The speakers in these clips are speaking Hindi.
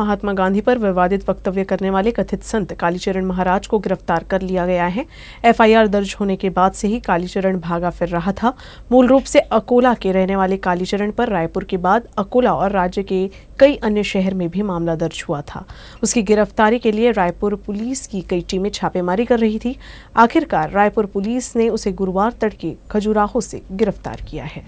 महात्मा गांधी पर विवादित वक्तव्य करने वाले कथित संत कालीचरण महाराज को गिरफ्तार कर लिया गया है। एफआईआर दर्ज होने के बाद से ही कालीचरण भागा फिर रहा था। मूल रूप से अकोला के रहने वाले कालीचरण पर रायपुर के बाद अकोला और राज्य के कई अन्य शहर में भी मामला दर्ज हुआ था। उसकी गिरफ्तारी के लिए रायपुर पुलिस की कई टीमें छापेमारी कर रही थी। आखिरकार रायपुर पुलिस ने उसे गुरुवार तड़के खजुराहो से गिरफ्तार किया है।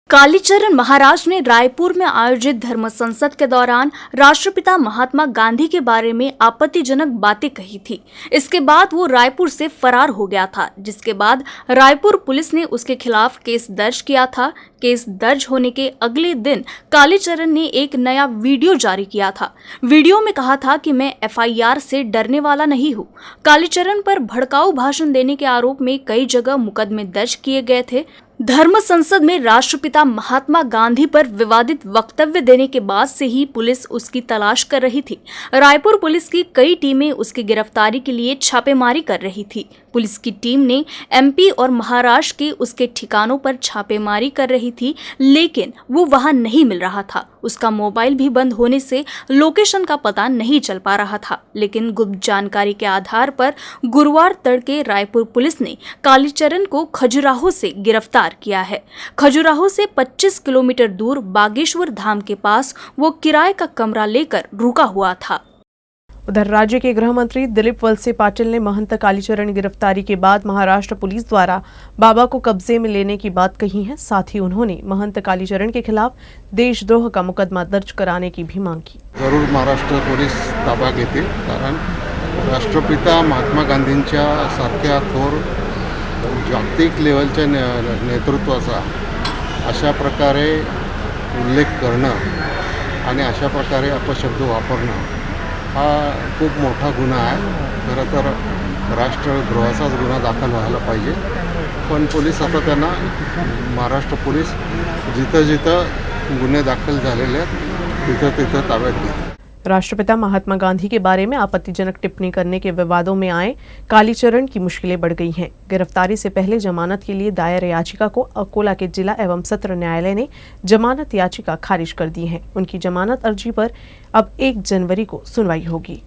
कालीचरण महाराज ने रायपुर में आयोजित धर्म संसद के दौरान राष्ट्रपिता महात्मा गांधी के बारे में आपत्तिजनक बातें कही थी। इसके बाद वो रायपुर से फरार हो गया था, जिसके बाद रायपुर पुलिस ने उसके खिलाफ केस दर्ज किया था। केस दर्ज होने के अगले दिन कालीचरण ने एक नया वीडियो जारी किया था। वीडियो में कहा था कि मैं एफआईआर से डरने वाला नहीं हूँ। कालीचरण पर भड़काऊ भाषण देने के आरोप में कई जगह मुकदमे दर्ज किए गए थे। धर्म संसद में राष्ट्रपिता महात्मा गांधी पर विवादित वक्तव्य देने के बाद से ही पुलिस उसकी तलाश कर रही थी। रायपुर पुलिस की कई टीमें उसकी गिरफ्तारी के लिए छापेमारी कर रही थी। पुलिस की टीम ने एमपी और महाराष्ट्र के उसके ठिकानों पर छापेमारी कर रही थी, लेकिन वो वहां नहीं मिल रहा था। उसका मोबाइल भी बंद होने से लोकेशन का पता नहीं चल पा रहा था। लेकिन गुप्त जानकारी के आधार पर गुरुवार तड़के रायपुर पुलिस ने कालीचरण को खजुराहो से गिरफ्तार किया है। खजुराहो से 25 किलोमीटर दूर बागेश्वर धाम के पास वो किराए का कमरा लेकर रुका हुआ था। उधर राज्य के गृह मंत्री दिलीप वलसे पाटिल ने महंत कालीचरण गिरफ्तारी के बाद महाराष्ट्र पुलिस द्वारा बाबा को कब्जे में लेने की बात कही है। साथ ही उन्होंने महंत कालीचरण के खिलाफ देशद्रोह का मुकदमा दर्ज कराने की भी मांग की। जरूर महाराष्ट्र पोलीस ताबा घेतील, कारण राष्ट्रपिता महात्मा गांधींच्या सारख्या थोर जागतिक लेवलच्या नेतृत्वाचा अशा प्रकारे उल्लेख करणं आणि अशा प्रकारे अपशब्द वापरणं हा खूप मोठा गुन्हा आहे। खरं तर राष्ट्रद्रोहाचाच गुन्हा दाखल व्हायला पाहिजे, पण पोलीस आता त्यांना महाराष्ट्र पोलीस जिथं जिथं गुन्हे दाखल झालेले आहेत तिथं तिथं ताब्यात घेते। राष्ट्रपिता महात्मा गांधी के बारे में आपत्तिजनक टिप्पणी करने के विवादों में आए कालीचरण की मुश्किलें बढ़ गई हैं। गिरफ्तारी से पहले जमानत के लिए दायर याचिका को अकोला के जिला एवं सत्र न्यायालय ने जमानत याचिका खारिज कर दी है। उनकी जमानत अर्जी पर अब 1 जनवरी को सुनवाई होगी।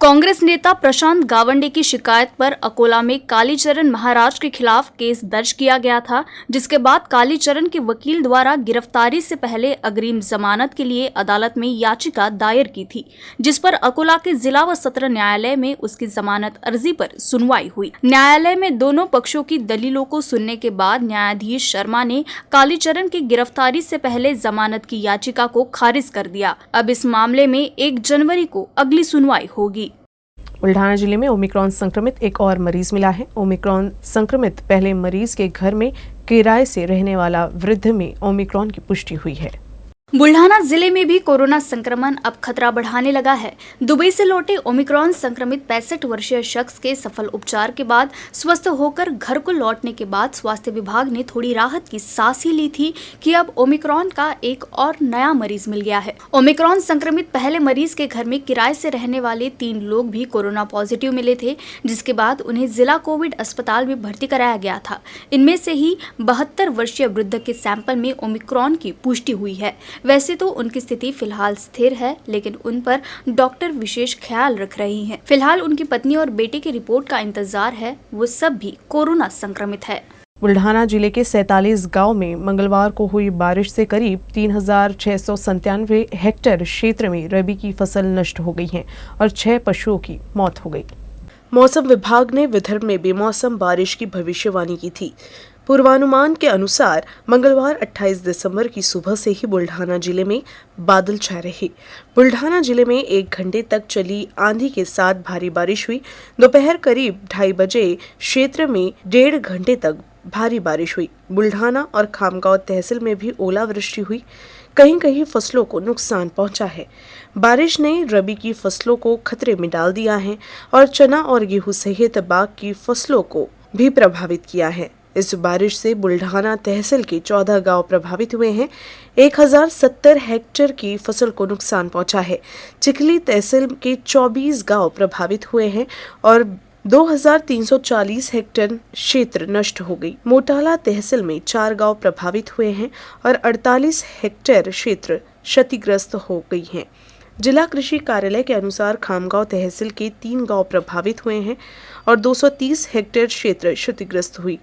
कांग्रेस नेता प्रशांत गावंडे की शिकायत पर अकोला में कालीचरण महाराज के खिलाफ केस दर्ज किया गया था, जिसके बाद कालीचरण के वकील द्वारा गिरफ्तारी से पहले अग्रिम जमानत के लिए अदालत में याचिका दायर की थी, जिस पर अकोला के जिला व सत्र न्यायालय में उसकी जमानत अर्जी पर सुनवाई हुई। न्यायालय में दोनों पक्षों की दलीलों को सुनने के बाद न्यायाधीश शर्मा ने कालीचरण की गिरफ्तारी से पहले जमानत की याचिका को खारिज कर दिया। अब इस मामले में 1 जनवरी को अगली सुनवाई होगी। बुल्ढाना जिले में ओमिक्रॉन संक्रमित एक और मरीज मिला है। ओमिक्रॉन संक्रमित पहले मरीज के घर में किराए से रहने वाला वृद्ध में ओमिक्रॉन की पुष्टि हुई है। बुल्ढाना जिले में भी कोरोना संक्रमण अब खतरा बढ़ाने लगा है। दुबई से लौटे ओमिक्रॉन संक्रमित 65 वर्षीय शख्स के सफल उपचार के बाद स्वस्थ होकर घर को लौटने के बाद स्वास्थ्य विभाग ने थोड़ी राहत की सांस ही ली थी कि अब ओमिक्रॉन का एक और नया मरीज मिल गया है। ओमिक्रॉन संक्रमित पहले मरीज के घर में किराए से रहने वाले 3 लोग भी कोरोना पॉजिटिव मिले थे, जिसके बाद उन्हें जिला कोविड अस्पताल में भर्ती कराया गया था। इनमें से ही 72 वर्षीय वृद्ध के सैंपल में ओमिक्रॉन की पुष्टि हुई है। वैसे तो उनकी स्थिति फिलहाल स्थिर है, लेकिन उन पर डॉक्टर विशेष ख्याल रख रही हैं। फिलहाल उनकी पत्नी और बेटे की रिपोर्ट का इंतजार है। वो सब भी कोरोना संक्रमित है। बुल्ढाना जिले के 47 गांव में मंगलवार को हुई बारिश से करीब 3697 हेक्टेयर क्षेत्र में रबी की फसल नष्ट हो गई है और 6 पशुओं की मौत हो गई। मौसम विभाग ने विदर्भ में बेमौसम बारिश की भविष्यवाणी की थी। पूर्वानुमान के अनुसार मंगलवार 28 दिसंबर की सुबह से ही बुल्ढाना जिले में बादल छाए रहे। बुल्ढाना जिले में 1 घंटे तक चली आंधी के साथ भारी बारिश हुई। दोपहर करीब 2:30 बजे क्षेत्र में 1.5 घंटे तक भारी बारिश हुई। बुल्ढाना और खामगांव तहसील में भी ओलावृष्टि हुई। कहीं कहीं फसलों को नुकसान पहुंचा है। बारिश ने रबी की फसलों को खतरे में डाल दिया है और चना और गेहूं सहित बाग की फसलों को भी प्रभावित किया है। इस बारिश से बुल्ढाना तहसील के 14 गांव प्रभावित हुए हैं। 1070 हेक्टेयर की फसल को नुकसान पहुंचा है। चिखली तहसील के 24 गांव प्रभावित हुए हैं और 2340 हेक्टेयर क्षेत्र नष्ट हो गई। मोटाला तहसील में 4 गांव प्रभावित हुए हैं और 48 हेक्टेयर क्षेत्र क्षतिग्रस्त हो गई हैं। जिला कृषि कार्यालय के अनुसार खामगांव तहसील के 3 गांव प्रभावित हुए हैं और 230 हेक्टेयर क्षेत्र क्षतिग्रस्त हुई,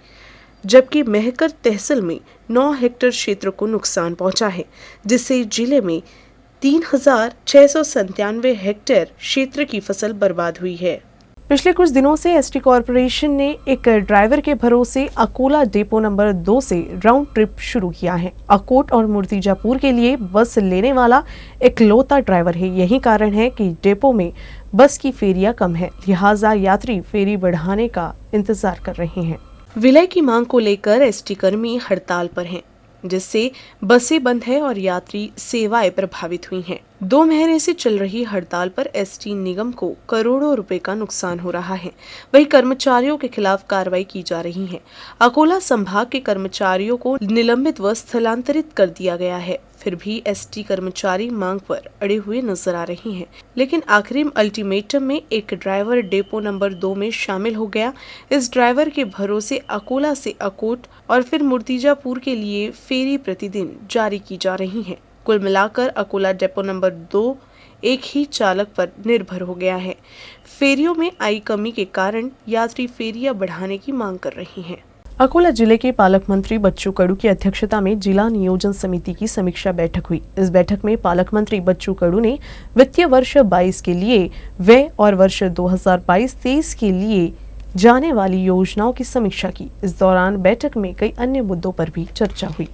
जबकि मेहकर तहसील में 9 हेक्टेयर क्षेत्र को नुकसान पहुंचा है, जिससे जिले में 3,697 हेक्टेयर क्षेत्र की फसल बर्बाद हुई है। पिछले कुछ दिनों से एसटी कॉरपोरेशन ने एक ड्राइवर के भरोसे अकोला डिपो नंबर 2 से राउंड ट्रिप शुरू किया है। अकोट और मूर्तिजापुर के लिए बस लेने वाला इकलौता ड्राइवर है। यही कारण है कि डिपो में बस की फेरियां कम है, लिहाजा यात्री फेरी बढ़ाने का इंतजार कर रहे हैं। विलय की मांग को लेकर एसटी कर्मी हड़ताल पर हैं, जिससे बसें बंद है और यात्री सेवाएं प्रभावित हुई हैं। 2 महीने से चल रही हड़ताल पर एसटी निगम को करोड़ों रुपए का नुकसान हो रहा है। वहीं कर्मचारियों के खिलाफ कार्रवाई की जा रही है। अकोला संभाग के कर्मचारियों को निलंबित व स्थलांतरित कर दिया गया है, फिर भी एसटी कर्मचारी मांग पर अड़े हुए नजर आ रहे हैं। लेकिन आखिरी अल्टीमेटम में एक ड्राइवर डिपो नंबर 2 में शामिल हो गया। इस ड्राइवर के भरोसे अकोला से अकोट और फिर मूर्तिजापुर के लिए फेरी प्रतिदिन जारी की जा रही है। कुल मिलाकर अकोला डिपो नंबर 2 एक ही चालक पर निर्भर हो गया है। फेरियों में आई कमी के कारण यात्री फेरियां बढ़ाने की मांग कर रहे हैं। अकोला जिले के पालक मंत्री बच्चू कडू की अध्यक्षता में जिला नियोजन समिति की समीक्षा बैठक हुई। इस बैठक में पालक मंत्री बच्चू कडू ने वित्तीय वर्ष 22 के लिए व्यय और वर्ष 2022-23 के लिए जाने वाली योजनाओं की समीक्षा की। इस दौरान बैठक में कई अन्य मुद्दों पर भी चर्चा हुई।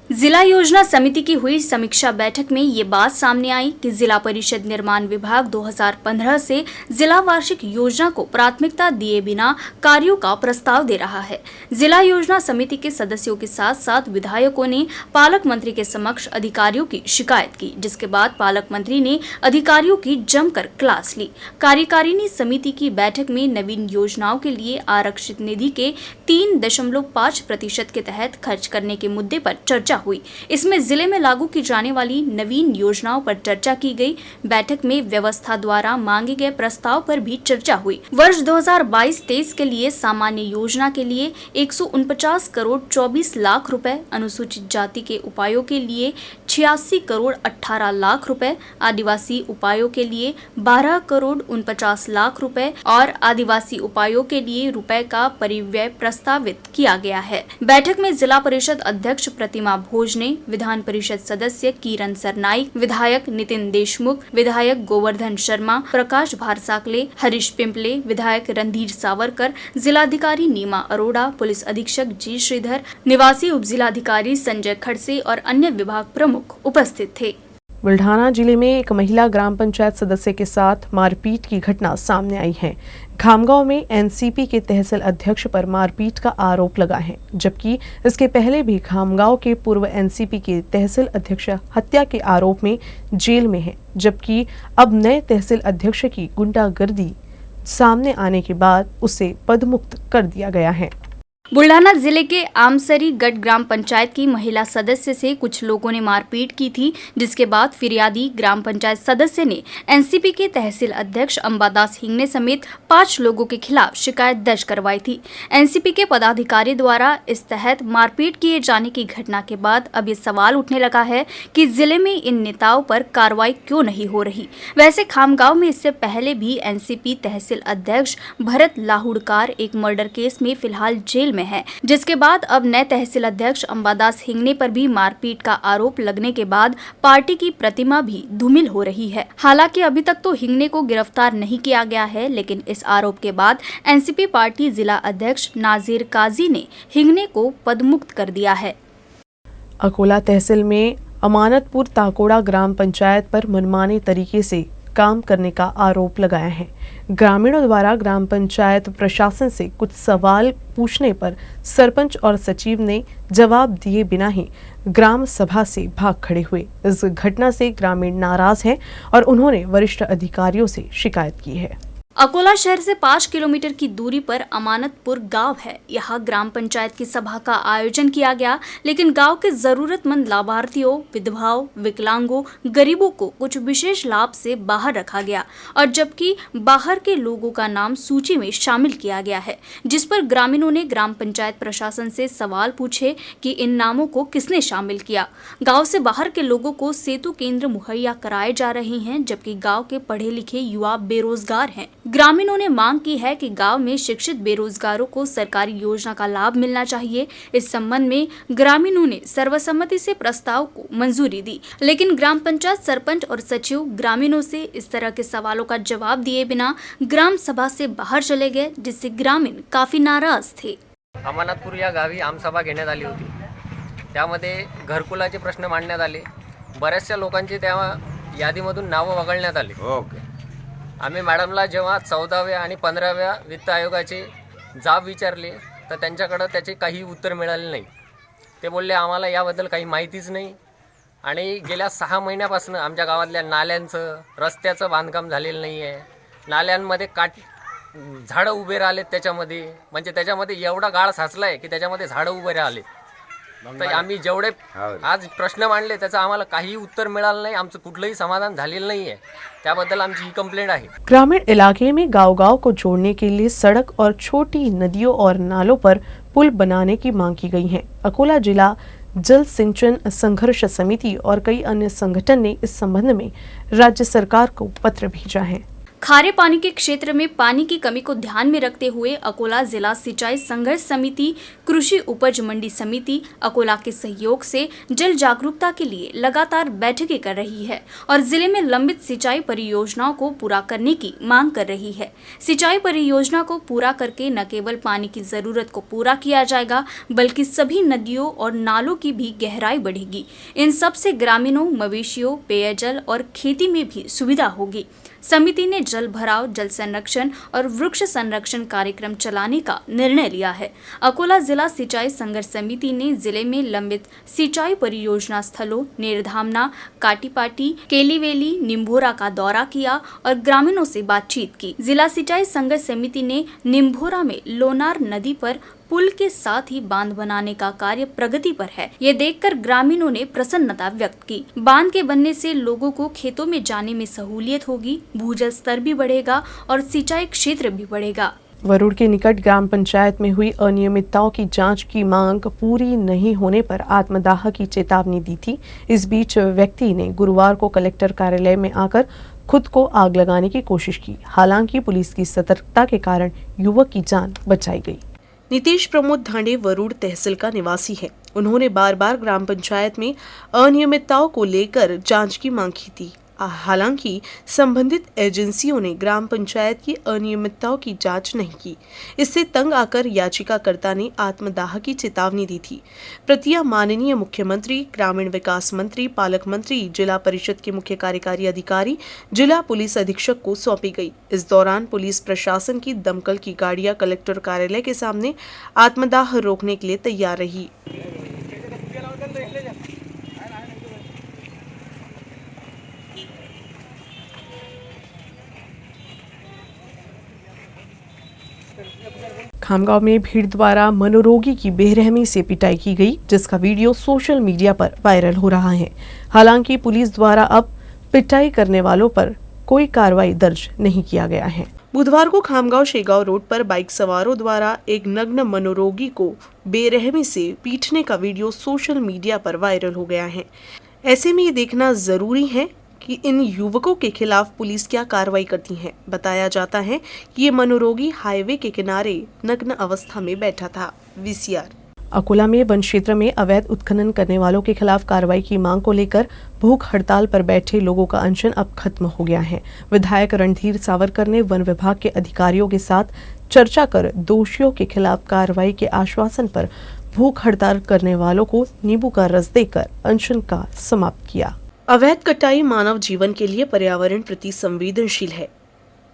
जिला योजना समिति की हुई समीक्षा बैठक में ये बात सामने आई कि जिला परिषद निर्माण विभाग 2015 से जिला वार्षिक योजना को प्राथमिकता दिए बिना कार्यों का प्रस्ताव दे रहा है। जिला योजना समिति के सदस्यों के साथ साथ विधायकों ने पालक मंत्री के समक्ष अधिकारियों की शिकायत की, जिसके बाद पालक मंत्री ने अधिकारियों की जमकर क्लास ली। कार्यकारिणी समिति की बैठक में नवीन योजनाओं के लिए आरक्षित निधि के 3.5% के तहत खर्च करने के मुद्दे पर चर्चा हुई। इसमें जिले में लागू की जाने वाली नवीन योजनाओं पर चर्चा की गई। बैठक में व्यवस्था द्वारा मांगे गए प्रस्ताव पर भी चर्चा हुई। वर्ष 2022-23 के लिए सामान्य योजना के लिए 149 करोड़ 24 लाख रुपए, अनुसूचित जाति के उपायों के लिए 86 करोड़ 18 लाख रुपए, आदिवासी उपायों के लिए 12 करोड़ 49 लाख रुपए और आदिवासी उपायों के लिए रुपए का परिव्यय प्रस्तावित किया गया है। बैठक में जिला परिषद अध्यक्ष प्रतिमा भोज ने, विधान परिषद सदस्य किरण सरनाइक, विधायक नितिन देशमुख, विधायक गोवर्धन शर्मा, प्रकाश भारसाकले, हरीश पिंपले, विधायक रणधीर सावरकर, जिलाधिकारी नीमा अरोड़ा, पुलिस अधीक्षक जी श्रीधर, निवासी उप जिलाधिकारी संजय खड़से और अन्य विभाग प्रमुख उपस्थित थे। बुल्ढाना जिले में एक महिला ग्राम पंचायत सदस्य के साथ मारपीट की घटना सामने आई है। खामगांव में एनसीपी के तहसील अध्यक्ष पर मारपीट का आरोप लगा है, जबकि इसके पहले भी खामगांव के पूर्व एनसीपी के तहसील अध्यक्ष हत्या के आरोप में जेल में है, जबकि अब नए तहसील अध्यक्ष की गुंडागर्दी सामने आने के बाद उसे पदमुक्त कर दिया गया है। बुल्ढाना जिले के आमसरी गढ़ ग्राम पंचायत की महिला सदस्य से कुछ लोगों ने मारपीट की थी, जिसके बाद फिरियादी ग्राम पंचायत सदस्य ने एनसीपी के तहसील अध्यक्ष अंबादास हिंगने समेत 5 लोगों के खिलाफ शिकायत दर्ज करवाई थी। एनसीपी के पदाधिकारी द्वारा इस तहत मारपीट किए जाने की घटना के बाद अब ये सवाल उठने लगा है कि जिले में इन नेताओं पर कार्रवाई क्यों नहीं हो रही। वैसे खामगांव में इससे पहले भी एनसीपी तहसील अध्यक्ष भरत लाहुड़कार एक मर्डर केस में फिलहाल जेल है, जिसके बाद अब नए तहसील अध्यक्ष अंबादास हिंगने पर भी मारपीट का आरोप लगने के बाद पार्टी की प्रतिमा भी धूमिल हो रही है। हालांकि अभी तक तो हिंगने को गिरफ्तार नहीं किया गया है, लेकिन इस आरोप के बाद एनसीपी पार्टी जिला अध्यक्ष नाजिर काजी ने हिंगने को पदमुक्त कर दिया है। अकोला तहसील में अमानतपुर ताकोड़ा ग्राम पंचायत पर मनमाने तरीके से काम करने का आरोप लगाया है। ग्रामीणों द्वारा ग्राम पंचायत प्रशासन से कुछ सवाल पूछने पर सरपंच और सचिव ने जवाब दिए बिना ही ग्राम सभा से भाग खड़े हुए। इस घटना से ग्रामीण नाराज हैं और उन्होंने वरिष्ठ अधिकारियों से शिकायत की है। अकोला शहर से 5 किलोमीटर की दूरी पर अमानतपुर गांव है। यहाँ ग्राम पंचायत की सभा का आयोजन किया गया, लेकिन गांव के जरूरतमंद लाभार्थियों, विधवाओं, विकलांगों, गरीबों को कुछ विशेष लाभ से बाहर रखा गया और जबकि बाहर के लोगों का नाम सूची में शामिल किया गया है, जिस पर ग्रामीणों ने ग्राम पंचायत प्रशासन से सवाल पूछे कि इन नामों को किसने शामिल किया। गाँव से बाहर के लोगों को सेतु केंद्र मुहैया कराए जा रहे हैं, जबकि गाँव के पढ़े लिखे युवा बेरोजगार हैं। ग्रामीणों ने मांग की है कि गांव में शिक्षित बेरोजगारों को सरकारी योजना का लाभ मिलना चाहिए। इस संबंध में ग्रामीणों ने सर्वसम्मति से प्रस्ताव को मंजूरी दी, लेकिन ग्राम पंचायत सरपंच और सचिव ग्रामीणों से इस तरह के सवालों का जवाब दिए बिना ग्राम सभा से बाहर चले गए, जिससे ग्रामीण काफी नाराज थे। अमानतपूर या गावी आमसभा घेण्यात आली होती। त्यामध्ये घरकुलाचे प्रश्न मांडण्यात आले। बऱ्याचशा लोकांची त्या यादीमधून नावं वगळण्यात आली। आम्ही मॅडमला जेव्हा 14व्या आणि 15व्या वित्त आयोगाचे जाब विचारले तर त्यांच्याकडे त्याचे काही उत्तर मिळाले नाही। ते बोलले आम्हाला याबद्दल काही माहितीच नाही आणि गेल्या 6 महिन्यापासून आमच्या गावातल्या नाल्यांचं, रस्त्याचं बांधकाम झालेलं नाही आहे। नाल्यांमध्ये झाडं उभे राहिलेत, त्याच्यामध्ये म्हणजे त्याच्यामध्ये एवढा गाळ साचलाय की त्याच्यामध्ये झाडं उभे राहिले। तर आम्ही जेवढे आज प्रश्न मांडले त्याचं आम्हाला काही उत्तर मिळालं नाही, आमचं कुठलंही समाधान झालेलं नाहीये। त्याबद्दल आमची ही कंप्लेंट आहे। ग्रामीण इलाके में गांव-गांव को जोड़ने के लिए सड़क और छोटी नदियों और नालों पर पुल बनाने की मांग की गई है। अकोला जिला जल सिंचन संघर्ष समिति और कई अन्य संगठन ने इस संबंध में राज्य सरकार को पत्र भेजा है। खारे पानी के क्षेत्र में पानी की कमी को ध्यान में रखते हुए अकोला जिला सिंचाई संघर्ष समिति, कृषि उपज मंडी समिति अकोला के सहयोग से जल जागरूकता के लिए लगातार बैठकें कर रही है और जिले में लंबित सिंचाई परियोजनाओं को पूरा करने की मांग कर रही है। सिंचाई परियोजना को पूरा करके न केवल पानी की जरूरत को पूरा किया जाएगा, बल्कि सभी नदियों और नालों की भी गहराई बढ़ेगी। इन सब से ग्रामीणों, मवेशियों, पेयजल और खेती में भी सुविधा होगी। समिति ने जल भराव, जल संरक्षण और वृक्ष संरक्षण कार्यक्रम चलाने का निर्णय लिया है। अकोला जिला सिंचाई संघर्ष समिति ने जिले में लंबित सिंचाई परियोजना स्थलों नेरधामना, काटीपाटी, केलीवेली, निम्भोरा का दौरा किया और ग्रामीणों से बातचीत की। जिला सिंचाई संघर्ष समिति ने निम्भोरा में लोनार नदी पर पुल के साथ ही बांध बनाने का कार्य प्रगति पर है। ये देखकर ग्रामीणों ने प्रसन्नता व्यक्त की। बांध के बनने से लोगों को खेतों में जाने में सहूलियत होगी, भूजल स्तर भी बढ़ेगा और सिंचाई क्षेत्र भी बढ़ेगा। वरुड़ के निकट ग्राम पंचायत में हुई अनियमितताओं की जांच की मांग पूरी नहीं होने पर आत्मदाह की चेतावनी दी थी। इस बीच व्यक्ति ने गुरुवार को कलेक्टर कार्यालय में आकर खुद को आग लगाने की कोशिश की। हालांकि पुलिस की सतर्कता के कारण युवक की जान बचाई गई। नीतीश प्रमोद धांडे वरुड़ तहसील का निवासी है। उन्होंने बार बार ग्राम पंचायत में अनियमितताओं को लेकर जांच की मांग की थी। हालांकि संबंधित एजेंसियों ने ग्राम पंचायत की अनियमितताओं की जांच नहीं की। इससे तंग आकर याचिकाकर्ता ने आत्मदाह की चेतावनी दी थी। प्रतियां माननीय मुख्यमंत्री, ग्रामीण विकास मंत्री, पालक मंत्री, जिला परिषद के मुख्य कार्यकारी अधिकारी, जिला पुलिस अधीक्षक को सौंपी गई। इस दौरान पुलिस प्रशासन की दमकल की गाड़ियां कलेक्टर कार्यालय के सामने आत्मदाह रोकने के लिए तैयार रही। खामगांव में भीड़ द्वारा मनोरोगी की बेरहमी से पिटाई की गई, जिसका वीडियो सोशल मीडिया पर वायरल हो रहा है। हालांकि पुलिस द्वारा अब पिटाई करने वालों पर कोई कार्रवाई दर्ज नहीं किया गया है। बुधवार को खामगांव शेगांव रोड पर बाइक सवारों द्वारा एक नग्न मनोरोगी को बेरहमी से पीटने का वीडियो सोशल मीडिया पर वायरल हो गया है। ऐसे में ये देखना जरूरी है कि इन युवकों के खिलाफ पुलिस क्या कार्रवाई करती है। बताया जाता है कि ये मनोरोगी हाईवे के किनारे नग्न अवस्था में बैठा था। VCR। अकोला में वन क्षेत्र में अवैध उत्खनन करने वालों के खिलाफ कार्रवाई की मांग को लेकर भूख हड़ताल पर बैठे लोगों का अनशन अब खत्म हो गया है। विधायक रणधीर सावरकर ने वन विभाग के अधिकारियों के साथ चर्चा कर दोषियों के खिलाफ कार्रवाई के आश्वासन पर भूख हड़ताल करने वालों को नींबू का रस देकर अनशन का समाप्त किया। अवैध कटाई मानव जीवन के लिए पर्यावरण प्रति संवेदनशील है।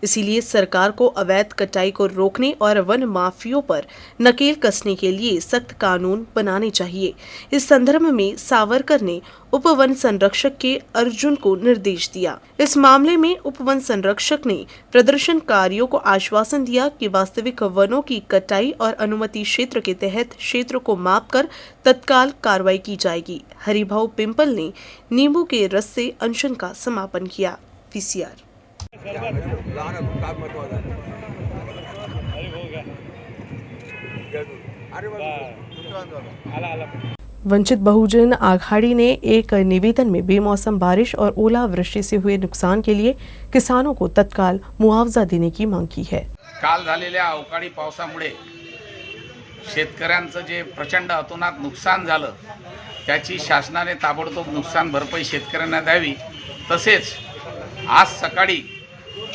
इसीलिए सरकार को अवैध कटाई को रोकने और वन माफियों पर नकेल कसने के लिए सख्त कानून बनाने चाहिए। इस संदर्भ में सावरकर ने उप वन संरक्षक के अर्जुन को निर्देश दिया। इस मामले में उप वन संरक्षक ने प्रदर्शनकारियों को आश्वासन दिया कि वास्तविक वनों की कटाई और अनुमति क्षेत्र के तहत क्षेत्र को मापकर तत्काल कार्रवाई की जाएगी। हरिभाऊ पिंपल ने नींबू के रस से अनशन का समापन किया। VCR। वंचित बहुजन आघाड़ी ने एक निवेदन में बेमौसम बारिश और ओलावृष्टि से हुए नुकसान के लिए किसानों को तत्काल मुआवजा देने की मांग की है। काल झालेल्या अवकाळी पावसामुळे शेतकऱ्यांचं जे प्रचंड अतोनात नुकसान झालं त्याची शासनाने ताबडतोब नुकसान भरपाई शेतकऱ्यांना द्यावी। तसेच आज सकाळी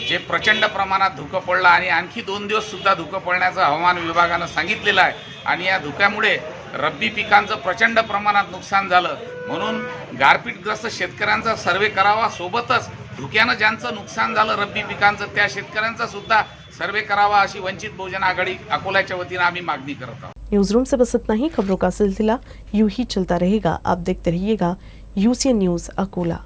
जे प्रचंड प्रमाणात धुकं पडलं आणि आणखी 2 दिवस सुद्धा धुकं पडण्याचं हवामान विभागानं सांगितलेलं आहे आणि या धुक्यामुळे रब्बी पिकांचं प्रचंड प्रमाणात नुकसान झालं। म्हणून गारपीटग्रस्त शेतकऱ्यांचा सर्वे करावा, सोबतच धुक्यानं ज्यांचं नुकसान झालं रब्बी पिकांचं त्या शेतकऱ्यांचा सुद्धा सर्वे करावा अशी वंचित बहुजन आघाडी अकोल्याच्या वतीने आम्ही मागणी करत आहोत। न्यूज रूम से बस इतना ही। खबरों का सिलसिला यूं ही चलता रहेगा। आप देखते रहिएगा UCN न्यूज अकोला।